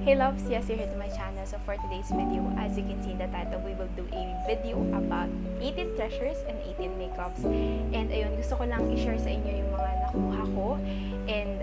Hey loves, yes, you're here to my channel. So for today's video, as you can see in the title, we will do a video about 18 treasures and 18 makeups. And ayun, gusto ko lang i-share sa inyo yung mga nakuha ko. And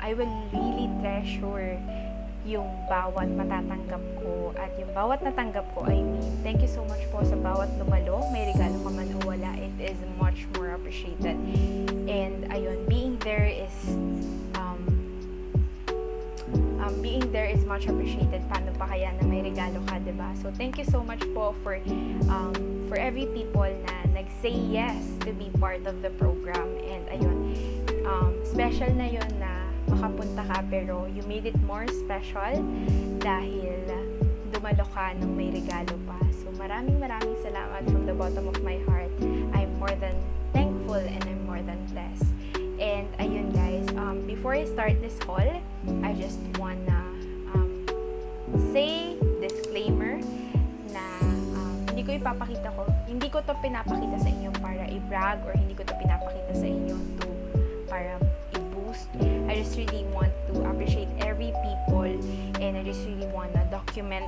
I will really treasure yung bawat matatanggap ko. At yung bawat natanggap ko, I mean, thank you so much po sa bawat dumalo. May regalo ka man o wala, it is much more appreciated. And ayun, being there is much appreciated. Paano pa kaya na may regalo ka, diba? So, thank you so much po for every people na nag-say yes to be part of the program. And ayun, special na yun na makapunta ka, pero you made it more special dahil dumalo ka nang may regalo pa. So, maraming salamat from the bottom of my heart. I'm more than thankful and I'm more than blessed. And ayun guys, before I start this haul, I just wanna say disclaimer na hindi ko to pinapakita sa inyo para i-brag, or hindi ko to pinapakita sa inyo to para i-boost. I just really want to appreciate every people, and I just really wanna document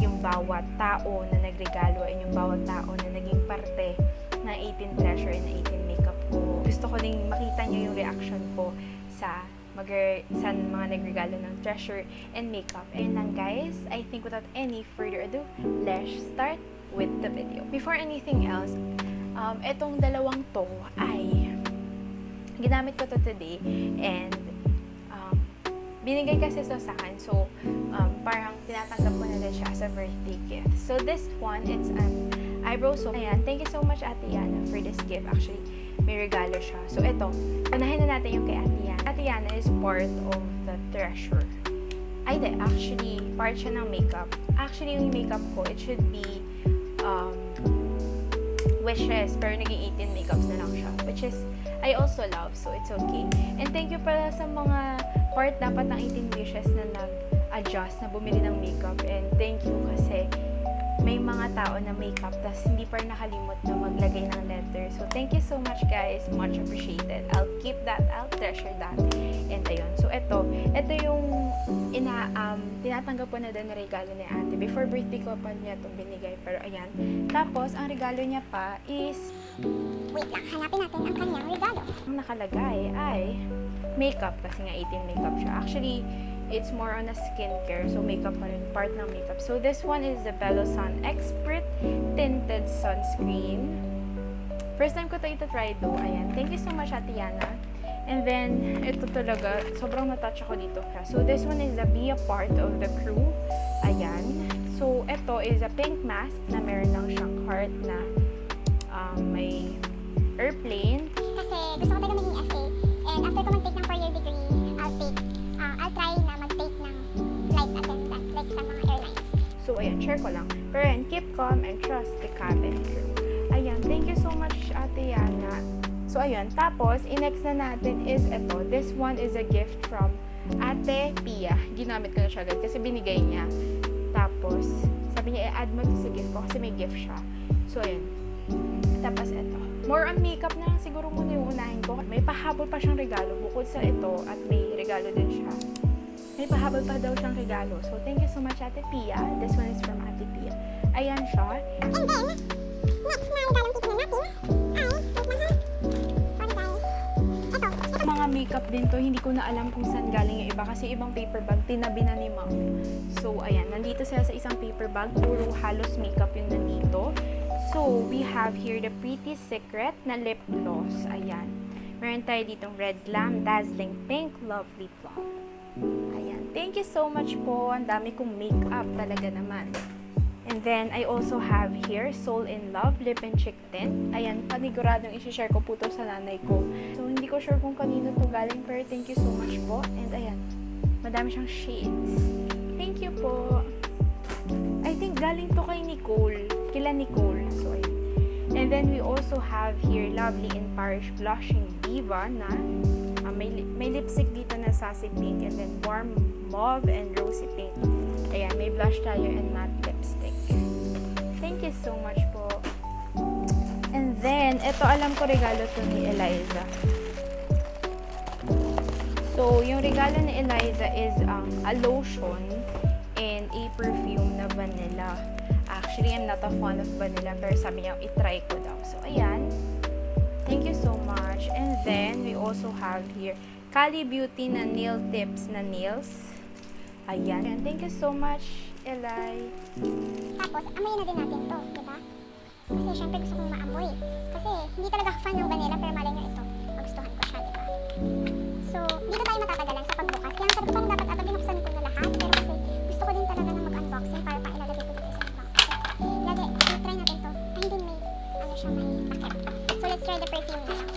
yung bawat tao na nagregalo and yung bawat tao na naging parte ng 18 treasure and 18 makeup ko. Gusto ko ding makita nyo yung reaction ko sa mga nagregalo ng treasure and makeup. And lang guys, I think without any further ado, let's start with the video. Before anything else, etong dalawang to ay ginamit ko to today, and binigay kasi ito sa akin. So, parang tinatanggap ko na din siya as a birthday gift. So, this one, it's an eyebrow soap. Ayan, thank you so much Ate Yana for this gift. Actually, may regalo siya. So, ito, unahin na natin yung kay Ate Yana. Ate Yana is part of the treasure. Ay, di, actually, part siya ng makeup. Actually, yung makeup ko, it should be wishes, pero naging 18 makeups na lang siya, which is, I also love, so it's okay. And thank you pala sa mga part dapat ng 18 wishes na nag-adjust, na bumili ng makeup. And thank you kasi may mga tao na makeup tas hindi pa rin nakalimot na maglagay ng letter. So, thank you so much guys. Much appreciated. I'll keep that. I'll treasure that. And ayun. So, ito yung tinatanggap ko na din na regalo ni ate. Before birthday ko pa niya itong binigay. Pero ayan. Tapos, ang regalo niya pa is... Wait lang, hanapin natin ang kanyang regalo. Ang nakalagay ay makeup. Kasi nga 18 makeup siya. Actually, it's more on a skincare. So, makeup pa rin. Part ng makeup. So, this one is the Belo Sun Expert Tinted Sunscreen. First time ko ito try though. Ayan. Thank you so much, Ate Yana. And then, ito talaga, sobrang natouch ako dito. So, this one is the Be a Part of the Crew. Ayan. So, ito is a pink mask na meron lang siyang heart na may airplane. Kasi gusto ko talaga maging FA. And after ko mag-take ng 4-year degree, I'll try na mag-take ng flight attendant, like sa mga airlines. So, ayan, share ko lang. Pero ayan, keep calm and trust the cabin crew. Ayan, thank you so much, Ate Yana. So, ayan, tapos, next na natin is ito. This one is a gift from Ate Pia. Ginamit ko na siya agad kasi binigay niya. Tapos, sabi niya, i-add mo to sa gift ko kasi may gift siya. So, ayan. Tapos, ito. More on makeup na lang siguro muna yung unahin ko. May pahabol pa siyang regalo bukod sa ito, at may regalo din siya. May pahabol pa daw siyang regalo. So, thank you so much, Ate Pia. This one is from Ate Pia. Ayan siya. And then, next na regalong titignan natin ay, wait lang ha. Sorry guys. Ito. Mga makeup din to, hindi ko na alam kung saan galing yung iba kasi ibang paper bag, tinabi na ni Mom. So, ayan, nandito sila sa isang paper bag, puro halos makeup yung nandito. So, we have here the Pretty Secret na lip gloss. Ayan. Meron tayo ditong Red Glam, Dazzling Pink, Lovely Plum. Ayan. Thank you so much po. Ang dami kong makeup talaga naman. And then, I also have here Soul in Love Lip and Cheek Tint. Ayan, paniguradong isi-share ko po to sa nanay ko. So, hindi ko sure kung kanino to galing, pero thank you so much po. And ayan, madami siyang shades. Thank you po. I think galing to kay Nicole. Kila Nicole. So, ayan. And then, we also have here Lovely in Paris Blushing Diva na may lipstick dito na sassy pink, and then warm mauve and rosy pink. Ayan, may blush tayo and matte lipstick. Thank you so much po. And then, ito alam ko regalo to ni Eliza. So, yung regalo ni Eliza is a lotion vanilla. Actually, I'm not a fan of vanilla, pero sabi niya, itry ko daw. So, ayan. Thank you so much. And then, we also have here, Cali Beauty na nail tips na nails. Ayan. Thank you so much, Eli. Tapos, amayin na din natin to, di ba? Kasi syempre gusto kong maamoy. Kasi hindi talaga ako fan ng vanilla, pero malay nyo ito. Magustuhan ko siya, di ba? So, dito tayo matatagalan sa pagbukas. Kaya sabi ko parang dapat ata binuksan ko na lahat. Pero kasi gusto ko din talaga na mag-unboxing para pang ilalagay ko dito sa isang box. Try natin to. Ay, hindi may, ano siya, may takip. So, let's try the perfume na lang.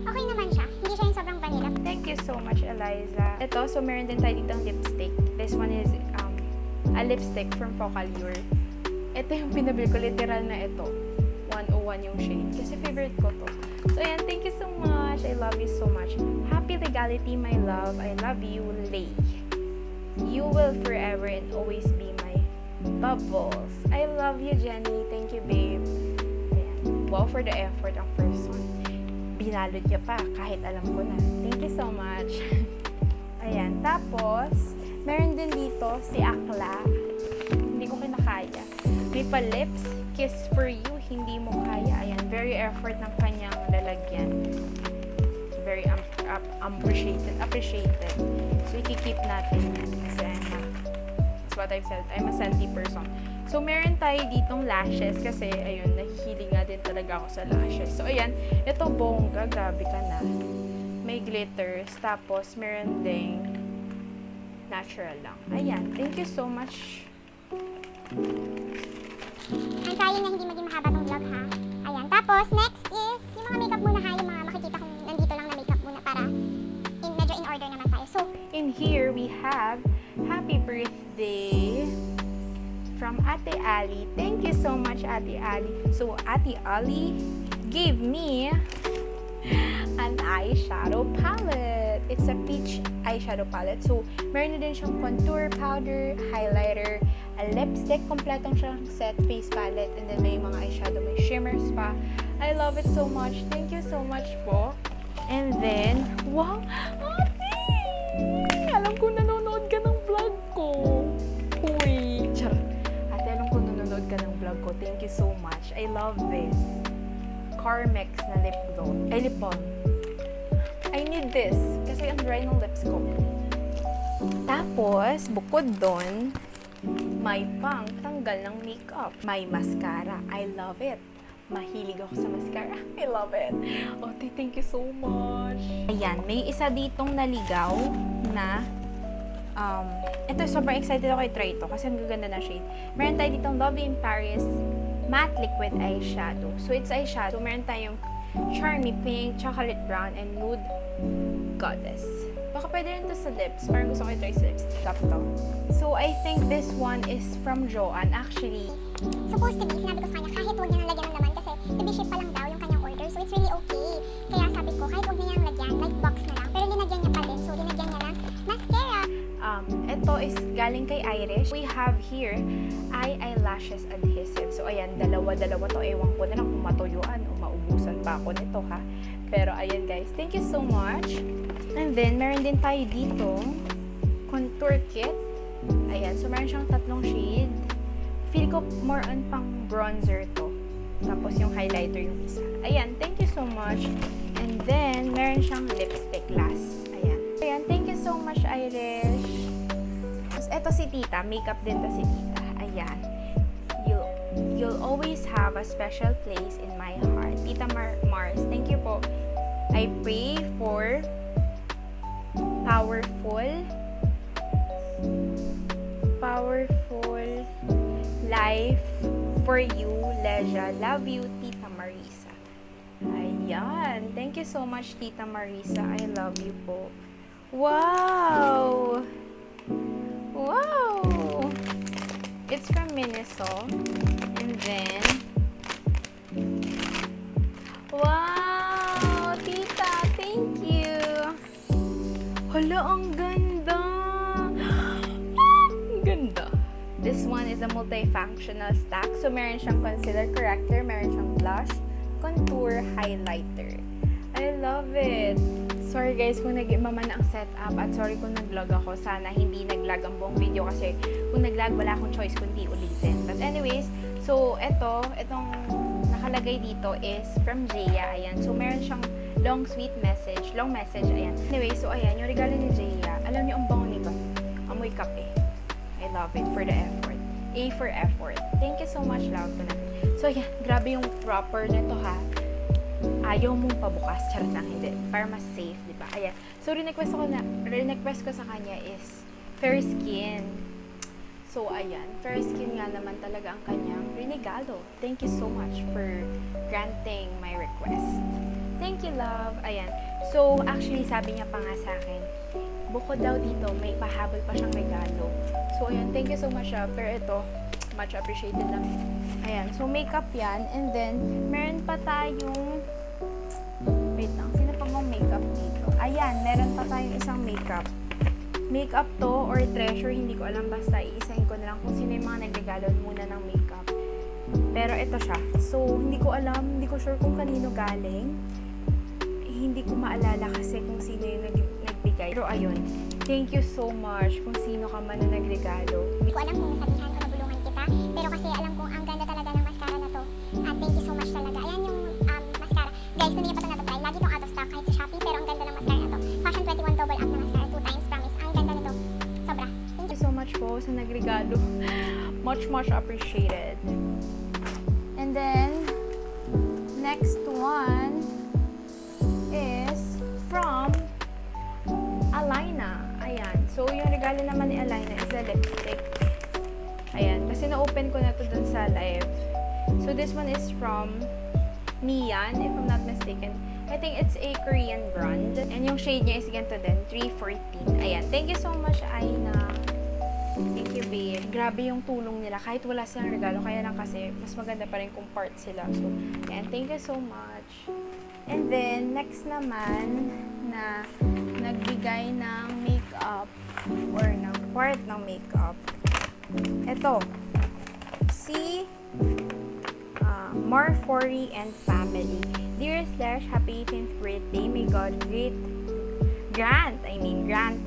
Okay naman siya. Hindi siya yung sobrang vanilla. Thank you so much, Eliza. Ito, so meron din tayo ditong lipstick. This one is a lipstick from Focallure. Ito yung pinabili ko, literal na ito. 101 yung shade. Kasi favorite ko to. So, ayan, thank you so much. I love you so much. Happy legality, my love. I love you, Lay. You will forever and always be my bubbles. I love you, Jenny. Thank you, babe. Ayan. Wow, for the effort ang first one. Binalot niya pa, kahit alam ko na. Thank you so much. Ayan. Tapos, meron din dito si Akla. Hindi ko kinakaya. May pa-lips, Kiss for You, hindi mo kaya. Ayan, very effort ng kanyang lalagyan. Very appreciated. So, i-keep natin yan. Kasi, that's what I've said. I'm a scenty person. So, meron tayo ditong lashes kasi, ayun, nahihiling nga din talaga ako sa lashes. So, ayan, ito bongga, grabe ka na. May glitters, tapos meron ding natural lang. Ayan, thank you so much. I'm trying na hindi maging mahaba tong vlog, ha? Ayan. Tapos, next is yung mga makeup muna, ha? Yung mga makikita kong nandito lang na makeup muna para medyo in order naman tayo. So, In here, we have Happy Birthday from Ate Ali. Thank you so much, Ate Ali. So, Ate Ali gave me an eyeshadow palette. It's a peach eyeshadow palette. So, meron na din siyang contour powder, highlighter, a lipstick, kompletong siyang set, face palette, and then may mga eyeshadow, may shimmers pa. I love it so much. Thank you so much po. And then, wow! Ate! Alam ko nanonood ka ng vlog ko. Uy! Char. Ate, alam ko nanonood ka ng vlog ko. Thank you so much. I love this. Carmex na lip gloss. Ay, lip balm. I need this. Kasi ang dry ng lips ko. Tapos, bukod doon, may pang tanggal ng makeup. May mascara. I love it. Mahilig ako sa mascara. I love it. Ote, thank you so much. Ayan, may isa ditong naligaw na ito, sobrang excited ako i-try ito kasi ang gaganda na shade. Meron tayo ditong Love in Paris Matte Liquid Eyeshadow. So, it's eyeshadow. Meron tayong Charmy Pink, Chocolate Brown, and Nude Goddess. Baka pwede rin to sa lips. Parang gusto ko i-try sa lips. Stop to. So, I think this one is from Joanne. Actually, supposed to be, sinabi ko sa kanya, kahit huwag niya nang lagyan ng laman kasi bibiship pa lang daw yung kanyang order. So, it's really okay. Kaya sabi ko, kahit huwag niya nang lagyan, like box na lang. Pero linagyan niya pa din. So, linagyan niya ng mascara. ito is galing kay Irish. We have here, eyelashes adhesive. So, ayan, dalawa-dalawa to. Ewan ko na lang kung matuyuan o maubusan pa ako nito, ha. Pero, ayan, guys. Thank you so much. And then, meron din tayo dito, contour kit. Ayan, so meron siyang 3 shade. Feel ko more on pang bronzer to. Tapos yung highlighter yung isa. Ayan, thank you so much. And then, meron siyang lipstick last. Ayan. Ayan, thank you so much, Irish. Tapos, eto si Tita. Makeup din to si Tita. Ayan. You'll always have a special place in my heart. Tita Mars, thank you po. I pray for powerful life for you, Leja. Love you, Tita Marisa. Ayan. Thank you so much, Tita Marisa. I love you po. Wow! Wow! It's from Miniso. And then, wow! Tita, thank you! Hala, ang ganda! Ang ganda! This one is a multifunctional stack. So, meron siyang concealer corrector, meron siyang blush, contour, highlighter. I love it! sorry guys kung nag-iba man ang setup at sorry kung nag-vlog ako. Sana hindi nag-lag ang buong video kasi kung nag-lag wala akong choice kundi ulitin. But anyways, so itong nakalagay dito is from Jaya. Ayan. So meron siyang long message. Ayan. Anyway, so ayan, yung regalo ni Jaya. Alam niyo ang bango nito. Amoy kape. I love it for the effort. A for effort. Thank you so much, love ko na. So ayan, grabe yung proper nito ha. Ayaw mong pabukas, charot lang, hindi. Para mas safe, di ba? Ayan. So, request ko sa kanya is fair skin. So, ayan. Fair skin nga naman talaga ang kanyang regalo. Thank you so much for granting my request. Thank you, love. Ayan. So, actually, sabi niya pa nga sa akin, bukod daw dito, may pahabol pa siyang regalo. So, ayan. Thank you so much, pero ito, much appreciated lang. Ayan. So, makeup yan. And then, meron pa tayong wait lang. Sino pa bang makeup dito? Ayan. Meron pa tayong isang makeup. Makeup to or treasure. Hindi ko alam. Basta iisahin ko na lang kung sino yung mga nagregalo muna ng makeup. Pero ito siya. So, hindi ko alam. Hindi ko sure kung kanino galing. Hindi ko maalala kasi kung sino yung nagbigay. Pero ayun. Thank you so much kung sino ka man na nagregalo. Hindi ko alam kung sabihan o nabulungan kita, pero kasi alam kong ang ganda talaga ng mascara na to. At thank you so much talaga. Ayan yung mascara. Guys, kung hindi niyo pa ito natatry, lagi itong out of stock kahit sa Shopee, pero ang ganda ng mascara na to. Fashion 21 double up na mascara, 2 times, promise. Ang ganda nito. Sobra. Thank you so much po sa nagregalo. Much appreciated. And then, next one is from Alina. Ayan. So, yung regalo naman ni Alina is a lipstick. Ayan. Kasi na-open ko na to dun sa live. So, this one is from Mian, if I'm not mistaken. I think it's a Korean brand. And yung shade niya is ganito din, 314. Ayan. Thank you so much, Aina. Thank you, babe. Grabe yung tulong nila. Kahit wala silang regalo, kaya lang kasi mas maganda pa rin kung part sila. So, ayan. Thank you so much. And then, next naman na nagbigay ng makeup or ng part ng makeup. Ito. Si Marfori and family. Dear Slash, happy 18th birthday. May God grant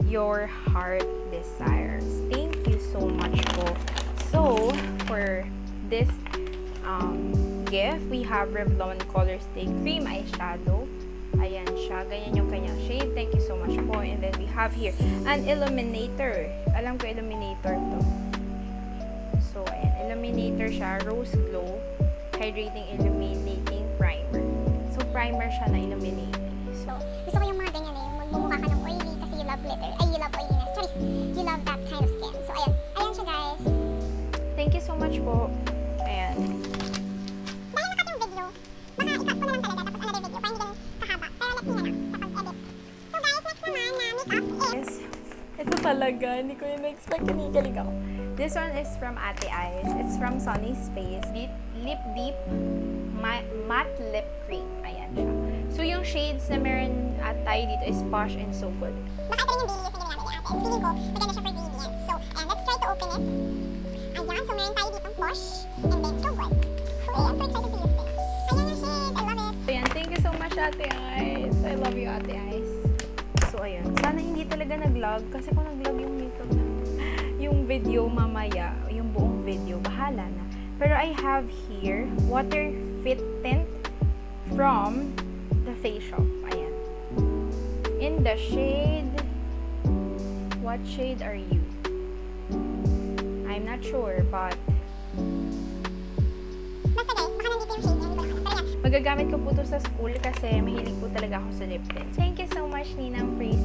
your heart desires. Thank you so much po. So, for this gift, we have Revlon Color Stay Cream Eyeshadow. Ayan siya. Ganyan yung kanyang shade. Thank you so much po. And then we have here an illuminator. Alam ko illuminator to. So, ayan. Illuminator siya. Rose Glow. Hydrating Illuminating Primer. So, primer siya na illuminating. So, gusto ko yung mga ganyan eh. Yung magmumukha ka ng oily kasi you love glitter. Ay, you love oiliness. Sorry. You love that kind of skin. So, ayan. Ayan siya, guys. Thank you so much po. Ayan. Dahil nakat yung video, baka i-cut ko na lang talaga tapos another video para hindi ganun kahaba. Pero let's see na lang sa pag-edit. So guys, next naman na makeup is... Yes. Ito talaga. Hindi ko yung na-expect. Kinikilig ako. This one is from Ate Eyes. It's from Sunny's Face. Lip Deep Matte Lip Cream. Ayan siya. So, yung shades na meron at tayo dito is Posh and So Good. Baka ito rin yung Bailey's na ginamit ni ate. Feeling ko, maganda siya for gradient. So, and let's try to open it. Ayan, so meron tayo ditong Posh and then So Good. Uy, I'm so excited to use this. Ayan yung shade. I love it. Ayan, thank you so much, Ate Eyes. I love you, Ate Eyes. So, ayun. Sana hindi talaga nag-vlog. Kasi kung nag-vlog yung makeup na, yung video mamaya, yung buong video, bahala na. Pero I have here, Water Fit Tint from The Face Shop. Ayan. In the shade, what shade are you? I'm not sure, but Basta guys, baka nandito yung shade niya. Hindi ko na alam. Pero yan, magagamit ko po to sa school kasi mahilig po talaga ako sa lip tint. Thank you so much, Ninang Praise